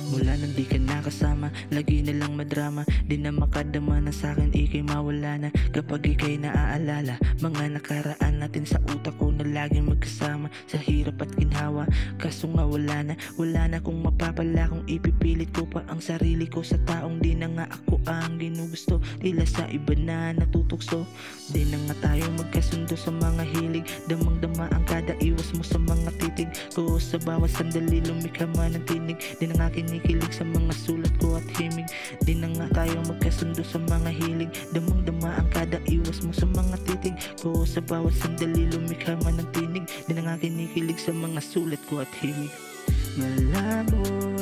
Mula nang di ka nakasama, lagi na lang madrama. Di na makadama na sa'kin, ika'y mawala na. Kapag ika'y naaalala, mga nakaraan natin sa utak ko na laging magkasama. Sa hirap at ginhawa, kaso nga wala na kung mapapala. Kung ipipilit ko pa ang sarili ko sa taong di na nga ako ang ginugusto. Tila sa iba na natutukso, di na nga tayo magkasundo sa mga hilig. Damang-dama ang kada iwas mo sa mga titig ko. Sa bawat sandali lumikha man ng tinig. Di na nga kinikilig sa mga sulat ko at himig. Di na nga tayo magkasundo sa mga hilig. Damang-dama ang kada iwas mo sa mga titig ko. Sa bawat sandali lumikha man ng tinig. Di na nga kinikilig sa mga sulat ko at himig. Malabo